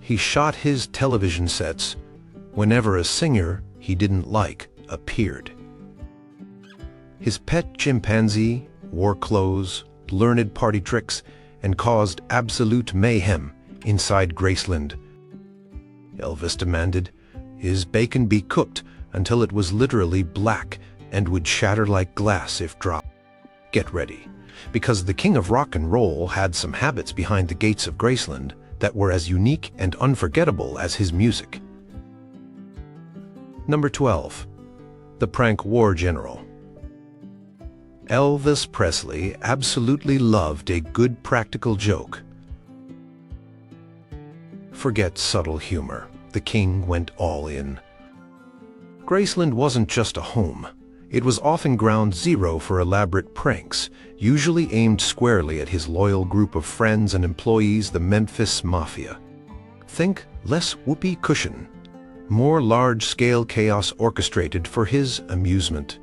he shot his television sets whenever a singer he didn't like appeared. His pet chimpanzee wore clothes, learned party tricks, and caused absolute mayhem inside Graceland. Elvis demanded his bacon be cooked until it was literally black and would shatter like glass if dropped. Get ready, because the king of rock and roll had some habits behind the gates of Graceland that were as unique and unforgettable as his music. Number 12. The Prank War General. Elvis Presley absolutely loved a good practical joke. Forget subtle humor. The king went all in. Graceland wasn't just a home. It was often ground zero for elaborate pranks, usually aimed squarely at his loyal group of friends and employees, the Memphis Mafia. Think less whoopee cushion, more large-scale chaos orchestrated for his amusement.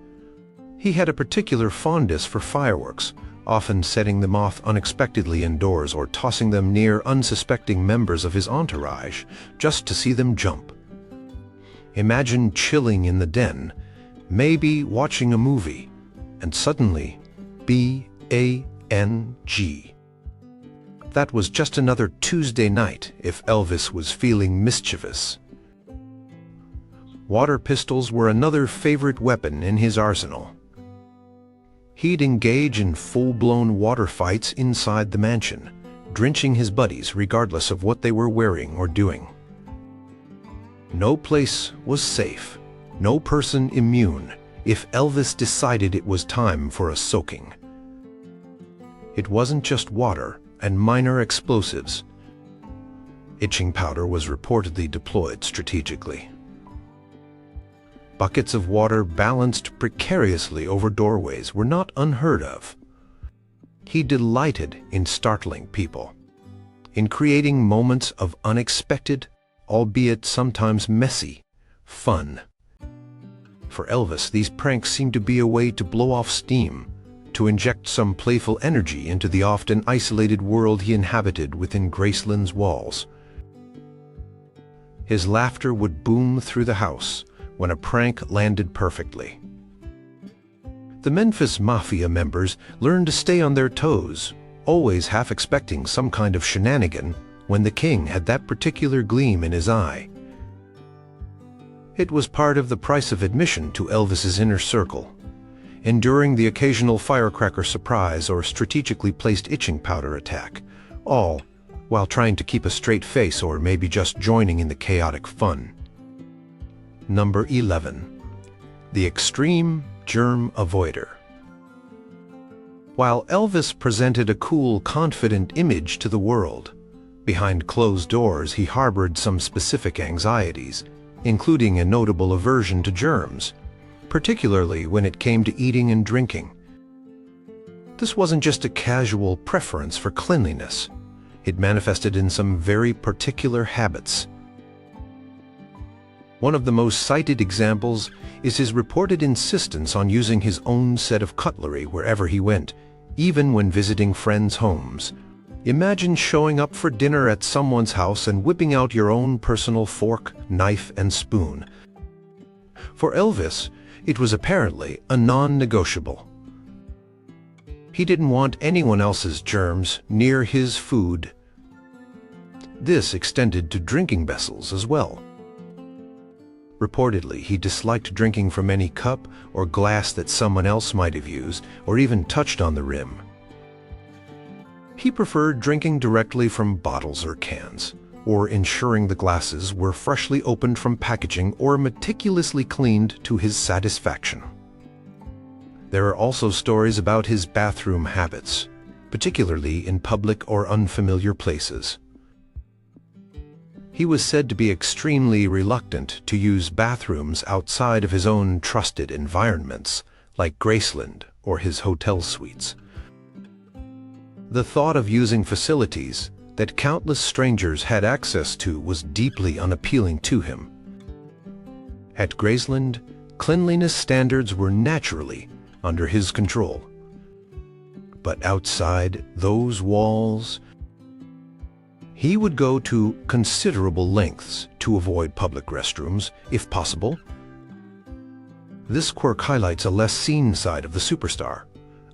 He had a particular fondness for fireworks, often setting them off unexpectedly indoors or tossing them near unsuspecting members of his entourage just to see them jump. Imagine chilling in the den, maybe watching a movie, and suddenly, bang. That was just another Tuesday night if Elvis was feeling mischievous. Water pistols were another favorite weapon in his arsenal. He'd engage in full-blown water fights inside the mansion, drenching his buddies regardless of what they were wearing or doing. No place was safe, no person immune, if Elvis decided it was time for a soaking. It wasn't just water and minor explosives. Itching powder was reportedly deployed strategically. Buckets of water balanced precariously over doorways were not unheard of. He delighted in startling people, in creating moments of unexpected, albeit sometimes messy, fun. For Elvis, these pranks seemed to be a way to blow off steam, to inject some playful energy into the often isolated world he inhabited within Graceland's walls. His laughter would boom through the house when a prank landed perfectly. The Memphis Mafia members learned to stay on their toes, always half expecting some kind of shenanigan when the king had that particular gleam in his eye. It was part of the price of admission to Elvis's inner circle, enduring the occasional firecracker surprise or strategically placed itching powder attack, all while trying to keep a straight face or maybe just joining in the chaotic fun. Number 11. The Extreme Germ Avoider. While Elvis presented a cool, confident image to the world, behind closed doors he harbored some specific anxieties, including a notable aversion to germs, particularly when it came to eating and drinking. This wasn't just a casual preference for cleanliness. It manifested in some very particular habits. One of the most cited examples is his reported insistence on using his own set of cutlery wherever he went, even when visiting friends' homes. Imagine showing up for dinner at someone's house and whipping out your own personal fork, knife, and spoon. For Elvis, it was apparently a non-negotiable. He didn't want anyone else's germs near his food. This extended to drinking vessels as well. Reportedly, he disliked drinking from any cup or glass that someone else might have used or even touched on the rim. He preferred drinking directly from bottles or cans, or ensuring the glasses were freshly opened from packaging or meticulously cleaned to his satisfaction. There are also stories about his bathroom habits, particularly in public or unfamiliar places. He was said to be extremely reluctant to use bathrooms outside of his own trusted environments, like Graceland or his hotel suites. The thought of using facilities that countless strangers had access to was deeply unappealing to him. At Graceland, cleanliness standards were naturally under his control. But outside those walls, He would go to considerable lengths to avoid public restrooms, if possible. This quirk highlights a less seen side of the superstar,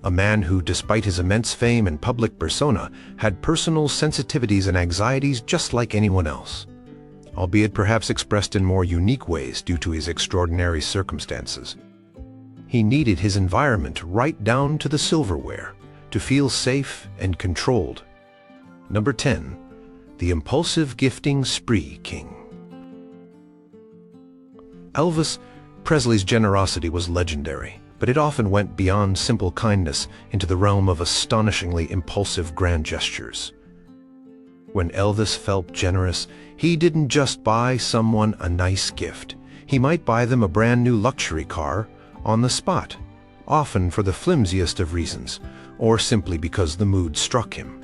a man who, despite his immense fame and public persona, had personal sensitivities and anxieties just like anyone else, albeit perhaps expressed in more unique ways due to his extraordinary circumstances. He needed his environment right down to the silverware to feel safe and controlled. Number 10. The impulsive gifting spree king. Elvis Presley's generosity was legendary, but it often went beyond simple kindness into the realm of astonishingly impulsive grand gestures. When Elvis felt generous, he didn't just buy someone a nice gift. He might buy them a brand new luxury car on the spot, often for the flimsiest of reasons, or simply because the mood struck him.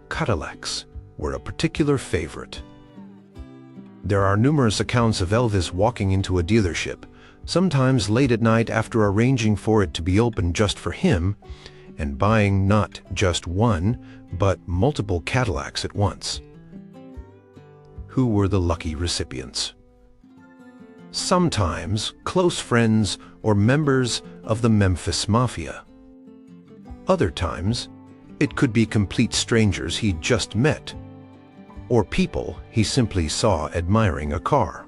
Cadillacs were a particular favorite. There are numerous accounts of Elvis walking into a dealership, sometimes late at night after arranging for it to be open just for him, and buying not just one, but multiple Cadillacs at once. Who were the lucky recipients? Sometimes close friends or members of the Memphis Mafia. Other times, it could be complete strangers he'd just met, or people he simply saw admiring a car.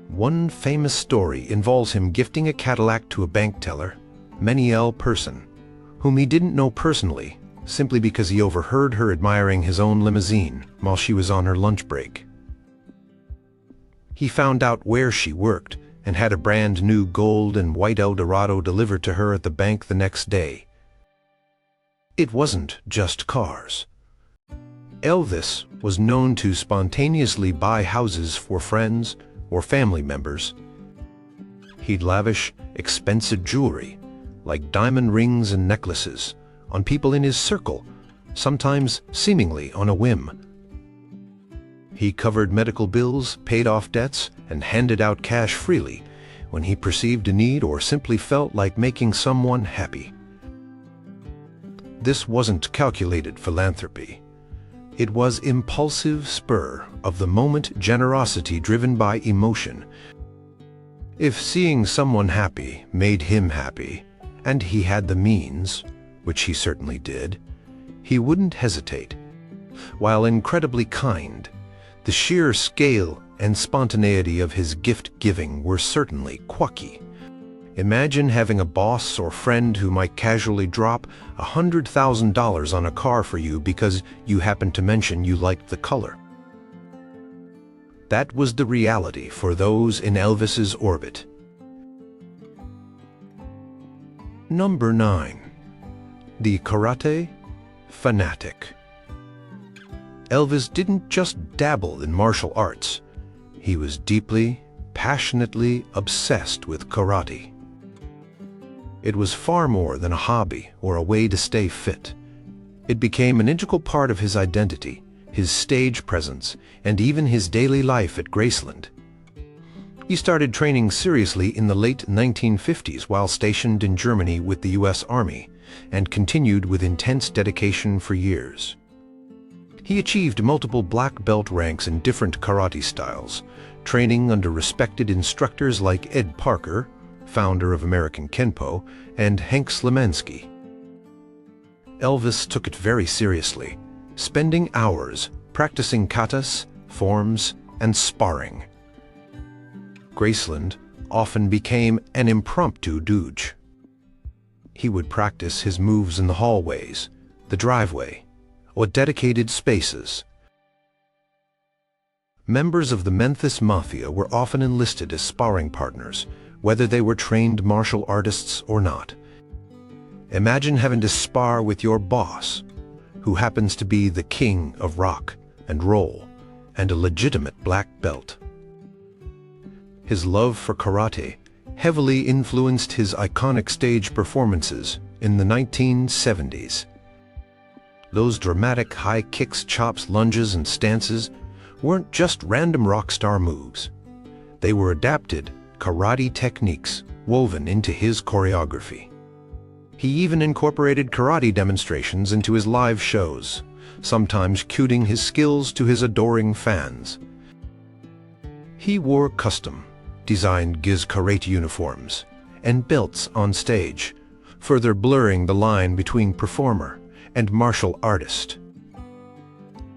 One famous story involves him gifting a Cadillac to a bank teller, Meniel Person, whom he didn't know personally, simply because he overheard her admiring his own limousine while she was on her lunch break. He found out where she worked and had a brand new gold and white Eldorado delivered to her at the bank the next day. It wasn't just cars. Elvis was known to spontaneously buy houses for friends or family members. He'd lavish expensive jewelry, like diamond rings and necklaces, on people in his circle, sometimes seemingly on a whim. He covered medical bills, paid off debts, and handed out cash freely when he perceived a need or simply felt like making someone happy. This wasn't calculated philanthropy. It was impulsive spur-of-the-moment generosity driven by emotion. If seeing someone happy made him happy, and he had the means, which he certainly did, he wouldn't hesitate. While incredibly kind, the sheer scale and spontaneity of his gift-giving were certainly quirky. Imagine having a boss or friend who might casually drop $100,000 on a car for you because you happened to mention you liked the color. That was the reality for those in Elvis's orbit. Number 9. The karate fanatic. Elvis didn't just dabble in martial arts. He was deeply, passionately obsessed with karate. It was far more than a hobby or a way to stay fit. It became an integral part of his identity, his stage presence, and even his daily life at Graceland. He started training seriously in the late 1950s while stationed in Germany with the U.S. Army, and continued with intense dedication for years. He achieved multiple black belt ranks in different karate styles, training under respected instructors like Ed Parker, founder of American Kenpo, and Hank Slemansky. Elvis took it very seriously, spending hours practicing katas, forms, and sparring. Graceland often became an impromptu dojo. He would practice his moves in the hallways, the driveway, or dedicated spaces. Members of the Memphis Mafia were often enlisted as sparring partners, whether they were trained martial artists or not. Imagine having to spar with your boss, who happens to be the king of rock and roll and a legitimate black belt. His love for karate heavily influenced his iconic stage performances in the 1970s. Those dramatic high kicks, chops, lunges, and stances weren't just random rock star moves. They were adapted karate techniques woven into his choreography. He even incorporated karate demonstrations into his live shows, sometimes cuting his skills to his adoring fans. He wore custom, designed karate uniforms and belts on stage, further blurring the line between performer and martial artist.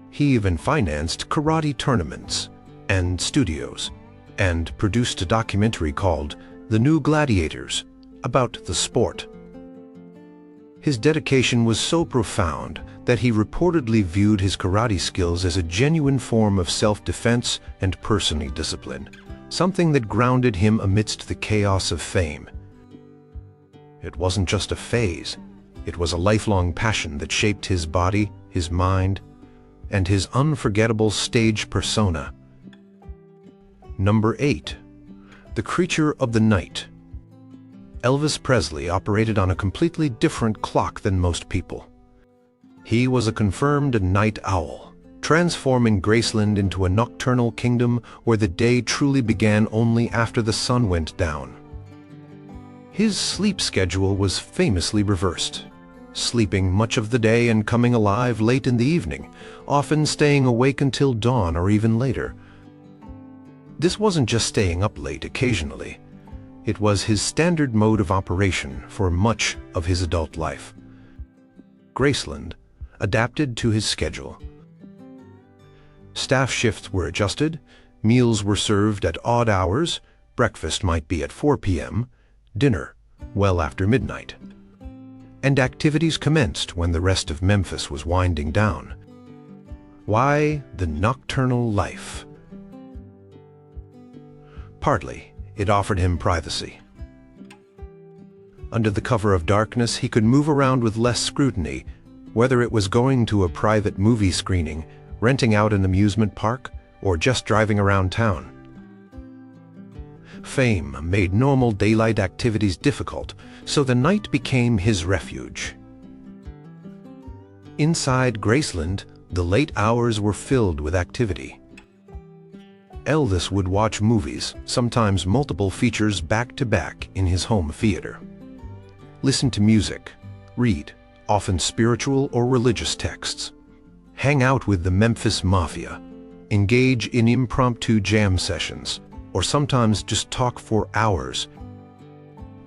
He even financed karate tournaments and studios, and produced a documentary called The New Gladiators about the sport. His dedication was so profound that he reportedly viewed his karate skills as a genuine form of self-defense and personal discipline, something that grounded him amidst the chaos of fame. It wasn't just a phase, it was a lifelong passion that shaped his body, his mind, and his unforgettable stage persona. Number 8. The Creature of the Night. Elvis Presley operated on a completely different clock than most people. He was a confirmed night owl, transforming Graceland into a nocturnal kingdom where the day truly began only after the sun went down. His sleep schedule was famously reversed, sleeping much of the day and coming alive late in the evening, often staying awake until dawn or even later. This wasn't just staying up late occasionally. It was his standard mode of operation for much of his adult life. Graceland adapted to his schedule. Staff shifts were adjusted, meals were served at odd hours, breakfast might be at 4 p.m., dinner well after midnight. And activities commenced when the rest of Memphis was winding down. Why the nocturnal life? Partly, it offered him privacy. Under the cover of darkness, he could move around with less scrutiny, whether it was going to a private movie screening, renting out an amusement park, or just driving around town. Fame made normal daylight activities difficult, so the night became his refuge. Inside Graceland, the late hours were filled with activity. Elvis would watch movies, sometimes multiple features back-to-back in his home theater. Listen to music, read, often spiritual or religious texts. Hang out with the Memphis Mafia, engage in impromptu jam sessions, or sometimes just talk for hours.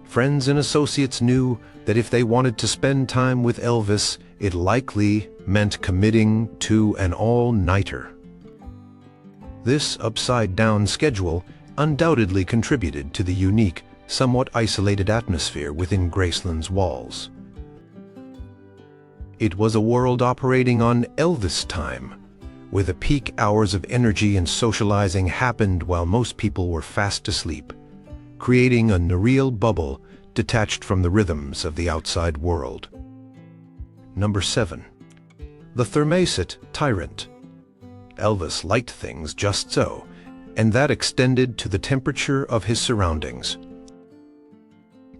Friends and associates knew that if they wanted to spend time with Elvis, it likely meant committing to an all-nighter. This upside-down schedule undoubtedly contributed to the unique, somewhat isolated atmosphere within Graceland's walls. It was a world operating on Elvis time, where the peak hours of energy and socializing happened while most people were fast asleep, creating a surreal bubble detached from the rhythms of the outside world. Number 7. The Thermostat Tyrant. Elvis liked things just so, and that extended to the temperature of his surroundings.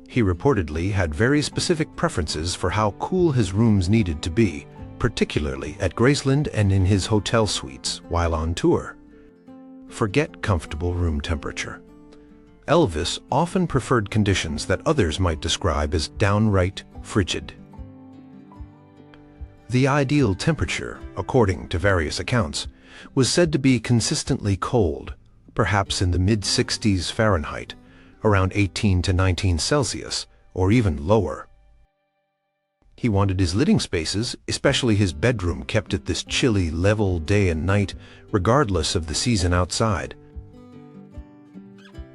He reportedly had very specific preferences for how cool his rooms needed to be, particularly at Graceland and in his hotel suites while on tour. Forget comfortable room temperature. Elvis often preferred conditions that others might describe as downright frigid. The ideal temperature, according to various accounts, was said to be consistently cold, perhaps in the mid-60s Fahrenheit, around 18 to 19 Celsius, or even lower. He wanted his living spaces, especially his bedroom, kept at this chilly level day and night, regardless of the season outside.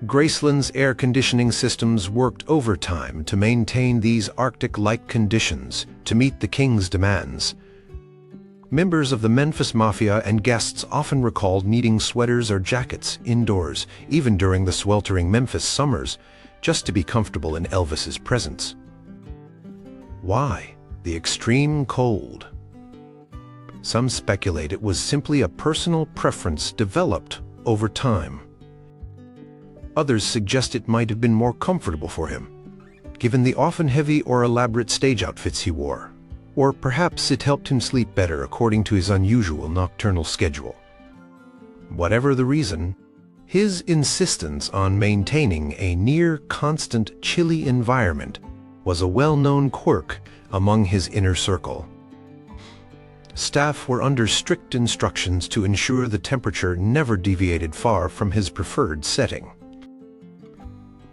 Graceland's air conditioning systems worked overtime to maintain these Arctic-like conditions to meet the king's demands. Members of the Memphis Mafia and guests often recalled needing sweaters or jackets indoors, even during the sweltering Memphis summers, just to be comfortable in Elvis's presence. Why the extreme cold? Some speculate it was simply a personal preference developed over time. Others suggest it might have been more comfortable for him, given the often heavy or elaborate stage outfits he wore. Or perhaps it helped him sleep better according to his unusual nocturnal schedule. Whatever the reason, his insistence on maintaining a near-constant chilly environment was a well-known quirk among his inner circle. Staff were under strict instructions to ensure the temperature never deviated far from his preferred setting.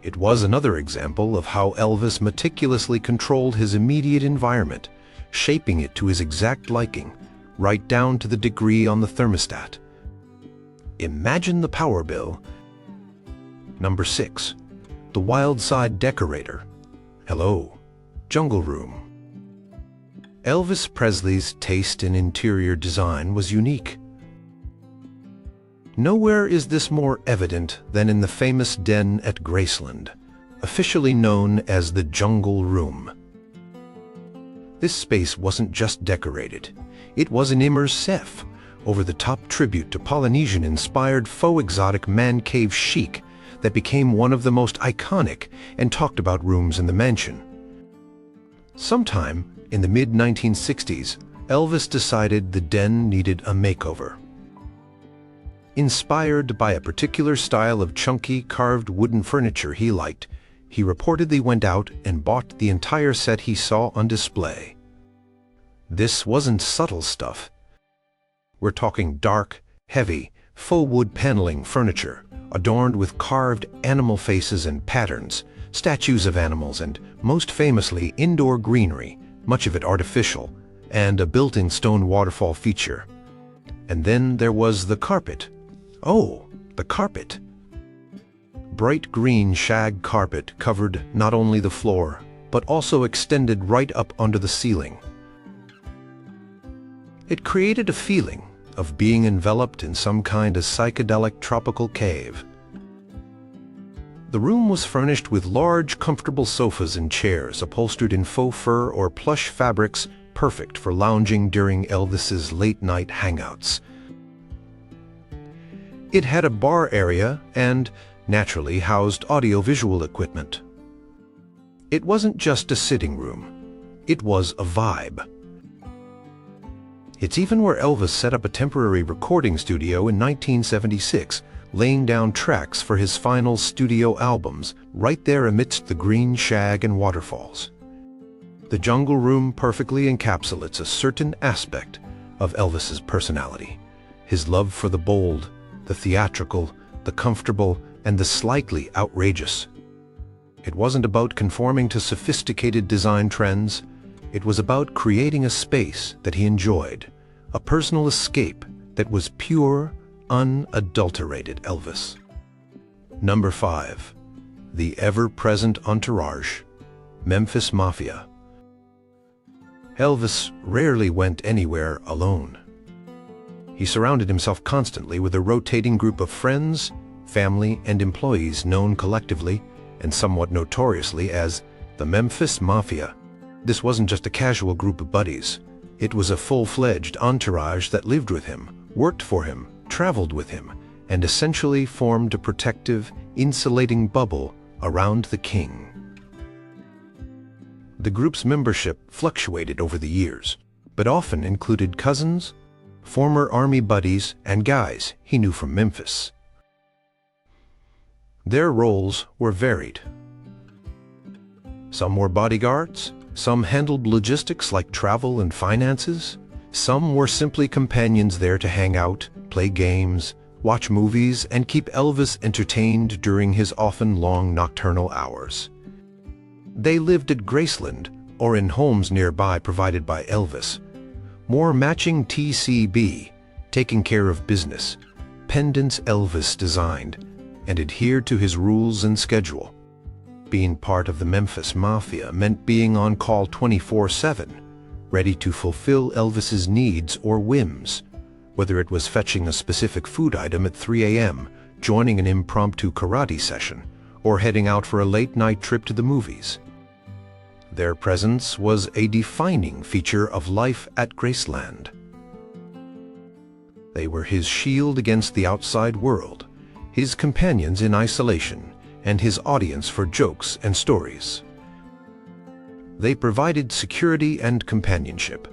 It was another example of how Elvis meticulously controlled his immediate environment, shaping it to his exact liking, right down to the degree on the thermostat. Imagine the power bill. Number 6. The Wild Side Decorator. Hello, Jungle Room. Elvis Presley's taste in interior design was unique. Nowhere is this more evident than in the famous den at Graceland, officially known as the Jungle Room. This space wasn't just decorated, it was an immersive, over-the-top tribute to Polynesian-inspired faux exotic man cave chic that became one of the most iconic and talked about rooms in the mansion. Sometime in the mid-1960s, Elvis decided the den needed a makeover. Inspired by a particular style of chunky, carved wooden furniture he liked, he reportedly went out and bought the entire set he saw on display. This wasn't subtle stuff. We're talking dark, heavy, faux wood paneling furniture, adorned with carved animal faces and patterns, statues of animals, and, most famously, indoor greenery, much of it artificial, and a built-in stone waterfall feature. And then there was the carpet. Oh, the carpet. Bright green shag carpet covered not only the floor, but also extended right up under the ceiling. It created a feeling of being enveloped in some kind of psychedelic tropical cave. The room was furnished with large, comfortable sofas and chairs upholstered in faux fur or plush fabrics, perfect for lounging during Elvis's late-night hangouts. It had a bar area and, naturally, housed audio-visual equipment. It wasn't just a sitting room. It was a vibe. It's even where Elvis set up a temporary recording studio in 1976, laying down tracks for his final studio albums right there amidst the green shag and waterfalls. The Jungle Room perfectly encapsulates a certain aspect of Elvis's personality, his love for the bold, the theatrical, the comfortable, and the slightly outrageous. It wasn't about conforming to sophisticated design trends. It was about creating a space that he enjoyed, a personal escape that was pure, unadulterated Elvis. Number 5. The ever-present entourage, Memphis Mafia. Elvis rarely went anywhere alone. He surrounded himself constantly with a rotating group of friends, family, and employees known collectively and somewhat notoriously as the Memphis Mafia. This wasn't just a casual group of buddies. It was a full-fledged entourage that lived with him, worked for him, traveled with him, and essentially formed a protective, insulating bubble around the king. The group's membership fluctuated over the years, but often included cousins, former army buddies, and guys he knew from Memphis. Their roles were varied. Some were bodyguards, some handled logistics like travel and finances, some were simply companions there to hang out, play games, watch movies, and keep Elvis entertained during his often long nocturnal hours. They lived at Graceland or in homes nearby provided by Elvis. More matching TCB, taking care of business, pendants Elvis designed, and adhered to his rules and schedule. Being part of the Memphis Mafia meant being on call 24/7, ready to fulfill Elvis's needs or whims, whether it was fetching a specific food item at 3 a.m., joining an impromptu karate session, or heading out for a late-night trip to the movies. Their presence was a defining feature of life at Graceland. They were his shield against the outside world, his companions in isolation, and his audience for jokes and stories. They provided security and companionship.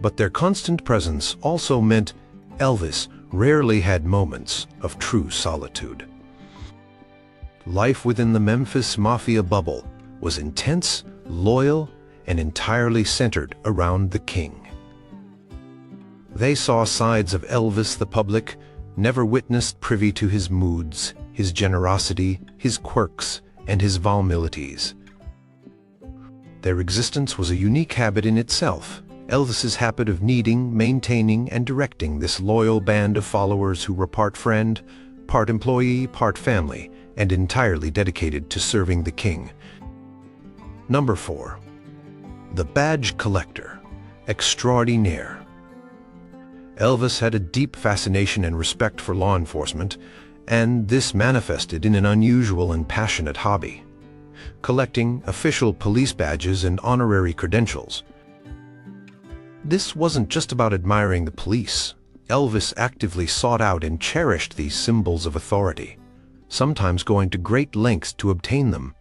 But their constant presence also meant Elvis rarely had moments of true solitude. Life within the Memphis Mafia bubble was intense, loyal, and entirely centered around the king. They saw sides of Elvis the public never witnessed, privy to his moods, his generosity, his quirks, and his volatilities. Their existence was a unique habit in itself. Elvis's habit of needing, maintaining, and directing this loyal band of followers who were part friend, part employee, part family, and entirely dedicated to serving the king. Number 4. The Badge Collector. Extraordinaire. Elvis had a deep fascination and respect for law enforcement, and this manifested in an unusual and passionate hobby: collecting official police badges and honorary credentials. This wasn't just about admiring the police. Elvis actively sought out and cherished these symbols of authority, sometimes going to great lengths to obtain them.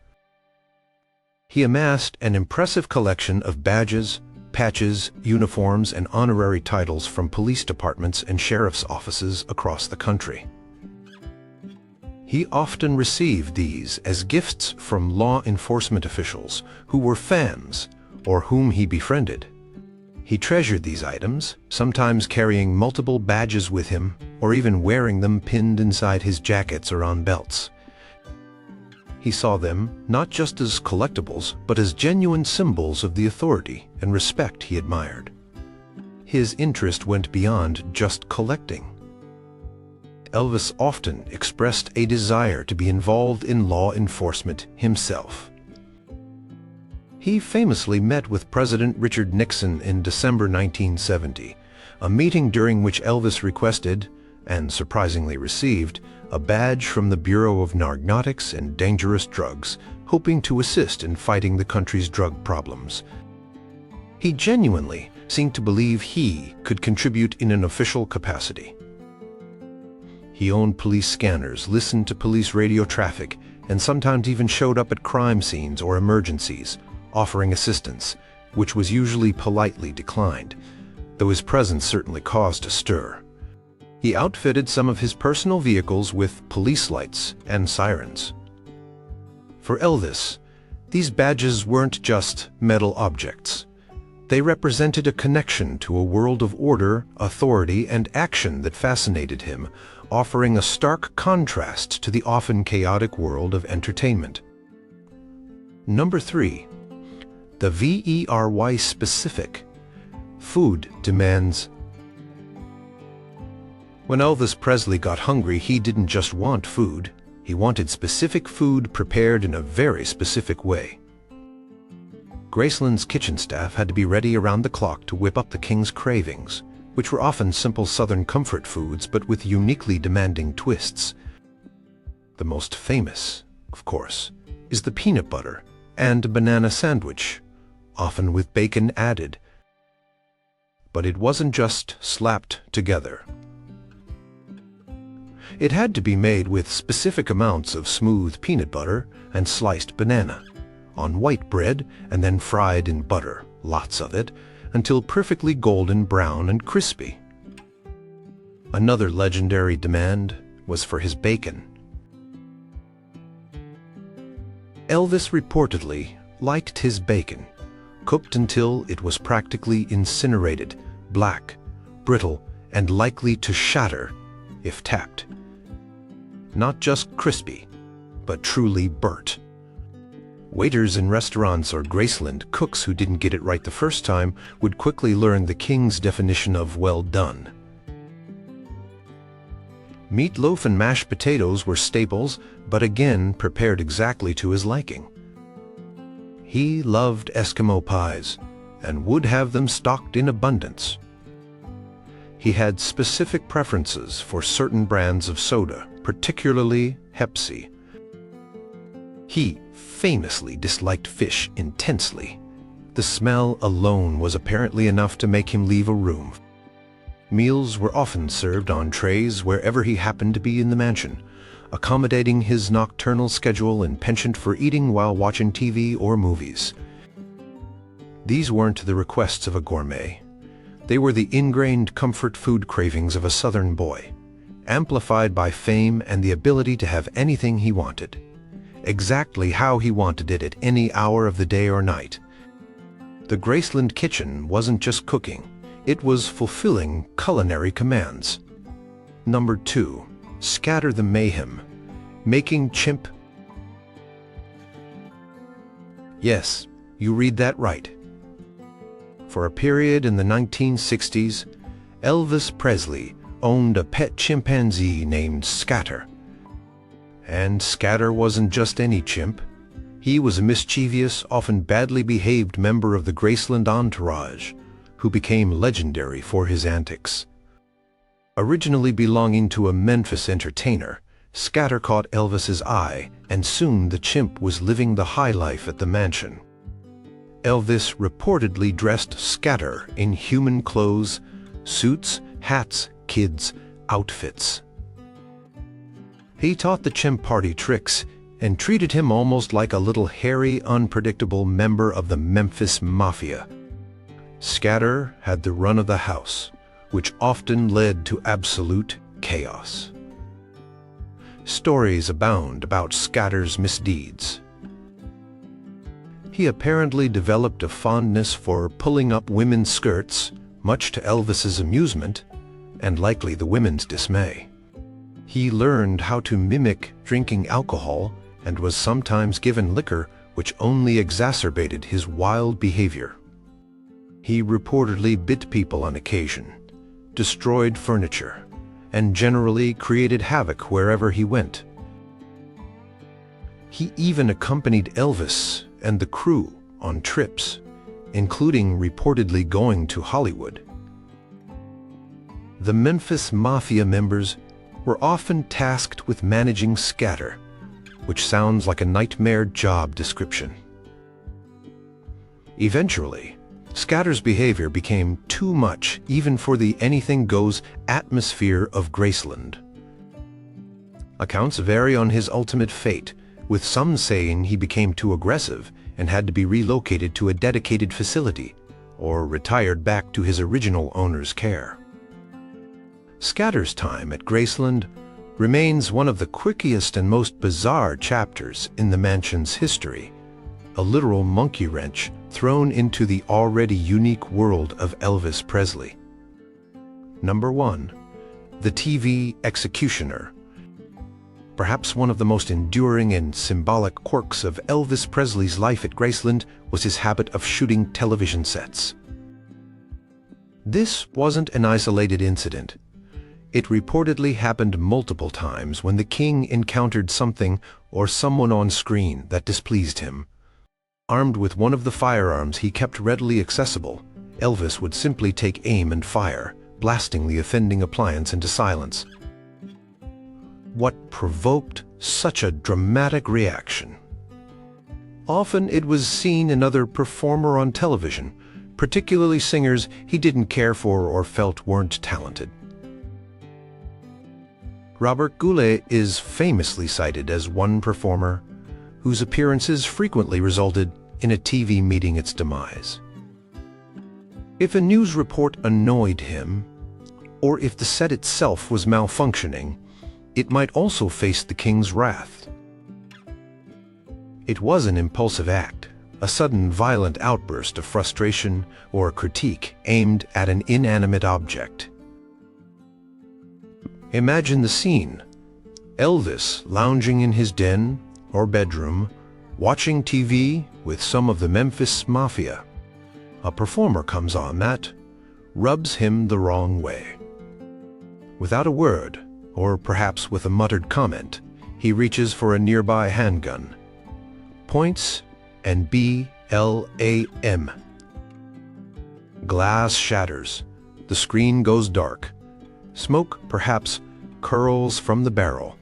He amassed an impressive collection of badges, patches, uniforms, and honorary titles from police departments and sheriff's offices across the country. He often received these as gifts from law enforcement officials who were fans or whom he befriended. He treasured these items, sometimes carrying multiple badges with him, or even wearing them pinned inside his jackets or on belts. He saw them not just as collectibles, but as genuine symbols of the authority and respect he admired. His interest went beyond just collecting. Elvis often expressed a desire to be involved in law enforcement himself. He famously met with President Richard Nixon in December 1970, a meeting during which Elvis requested, and surprisingly received, a badge from the Bureau of Narcotics and Dangerous Drugs, hoping to assist in fighting the country's drug problems. He genuinely seemed to believe he could contribute in an official capacity. He owned police scanners, listened to police radio traffic, and sometimes even showed up at crime scenes or emergencies, offering assistance, which was usually politely declined, though his presence certainly caused a stir. He outfitted some of his personal vehicles with police lights and sirens. For Elvis, these badges weren't just metal objects. They represented a connection to a world of order, authority, and action that fascinated him, offering a stark contrast to the often chaotic world of entertainment. Number 3. The very specific. Food demands. When Elvis Presley got hungry, he didn't just want food. He wanted specific food prepared in a very specific way. Graceland's kitchen staff had to be ready around the clock to whip up the king's cravings, which were often simple Southern comfort foods but with uniquely demanding twists. The most famous, of course, is the peanut butter and banana sandwich, often with bacon added. But it wasn't just slapped together. It had to be made with specific amounts of smooth peanut butter and sliced banana, on white bread and then fried in butter, lots of it, until perfectly golden brown and crispy. Another legendary demand was for his bacon. Elvis reportedly liked his bacon cooked until it was practically incinerated, black, brittle, and likely to shatter if tapped. Not just crispy, but truly burnt. Waiters in restaurants or Graceland, cooks who didn't get it right the first time, would quickly learn the king's definition of well done. Meatloaf and mashed potatoes were staples, but again prepared exactly to his liking. He loved Eskimo pies and would have them stocked in abundance. He had specific preferences for certain brands of soda, particularly Pepsi. He famously disliked fish intensely. The smell alone was apparently enough to make him leave a room. Meals were often served on trays wherever he happened to be in the mansion, accommodating his nocturnal schedule and penchant for eating while watching TV or movies. These weren't the requests of a gourmet. They were the ingrained comfort food cravings of a Southern boy, amplified by fame and the ability to have anything he wanted, exactly how he wanted it at any hour of the day or night. The Graceland kitchen wasn't just cooking, It was fulfilling culinary commands. Number 2. Scatter the mayhem. Making chimp. Yes, you read that right. For a period in the 1960s, Elvis Presley owned a pet chimpanzee named Scatter. And Scatter wasn't just any chimp. He was a mischievous, often badly behaved member of the Graceland entourage, who became legendary for his antics. Originally belonging to a Memphis entertainer, Scatter caught Elvis's eye, and soon the chimp was living the high life at the mansion. Elvis reportedly dressed Scatter in human clothes, suits, hats, kids' outfits. He taught the chimp party tricks and treated him almost like a little hairy, unpredictable member of the Memphis Mafia. Scatter had the run of the house, which often led to absolute chaos. Stories abound about Scatter's misdeeds. He apparently developed a fondness for pulling up women's skirts, much to Elvis's amusement, and likely the women's dismay. He learned how to mimic drinking alcohol and was sometimes given liquor, which only exacerbated his wild behavior. He reportedly bit people on occasion, destroyed furniture, and generally created havoc wherever he went. He even accompanied Elvis and the crew on trips, including reportedly going to Hollywood. The Memphis Mafia members were often tasked with managing Scatter, which sounds like a nightmare job description. Eventually, Scatter's behavior became too much even for the anything-goes atmosphere of Graceland. Accounts vary on his ultimate fate, with some saying he became too aggressive and had to be relocated to a dedicated facility or retired back to his original owner's care. Scatter's time at Graceland remains one of the quirkiest and most bizarre chapters in the mansion's history, a literal monkey wrench thrown into the already unique world of Elvis Presley. Number 1. The TV executioner. Perhaps one of the most enduring and symbolic quirks of Elvis Presley's life at Graceland was his habit of shooting television sets. This wasn't an isolated incident. It reportedly happened multiple times when the king encountered something or someone on screen that displeased him. Armed with one of the firearms he kept readily accessible, Elvis would simply take aim and fire, blasting the offending appliance into silence. What provoked such a dramatic reaction? Often it was seen another performer on television, particularly singers he didn't care for or felt weren't talented. Robert Goulet is famously cited as one performer whose appearances frequently resulted in a TV meeting its demise. If a news report annoyed him, or if the set itself was malfunctioning, it might also face the king's wrath. It was an impulsive act, a sudden violent outburst of frustration or critique aimed at an inanimate object. Imagine the scene: Elvis lounging in his den or bedroom, watching TV with some of the Memphis Mafia. A performer comes on that rubs him the wrong way. Without a word, or perhaps with a muttered comment, he reaches for a nearby handgun, points, and BLAM. Glass shatters. The screen goes dark. Smoke, perhaps, curls from the barrel.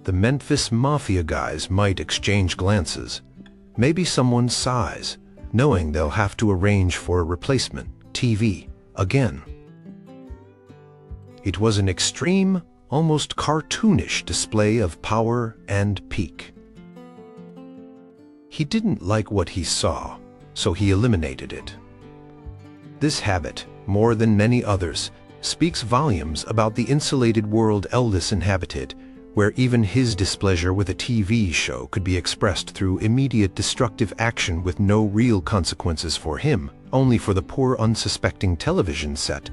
The Memphis Mafia guys might exchange glances, maybe someone's sighs, knowing they'll have to arrange for a replacement TV again. It was an extreme, almost cartoonish display of power and pique. He didn't like what he saw, so he eliminated it. This habit, more than many others, speaks volumes about the insulated world Elvis inhabited, where even his displeasure with a TV show could be expressed through immediate destructive action with no real consequences for him, only for the poor unsuspecting television set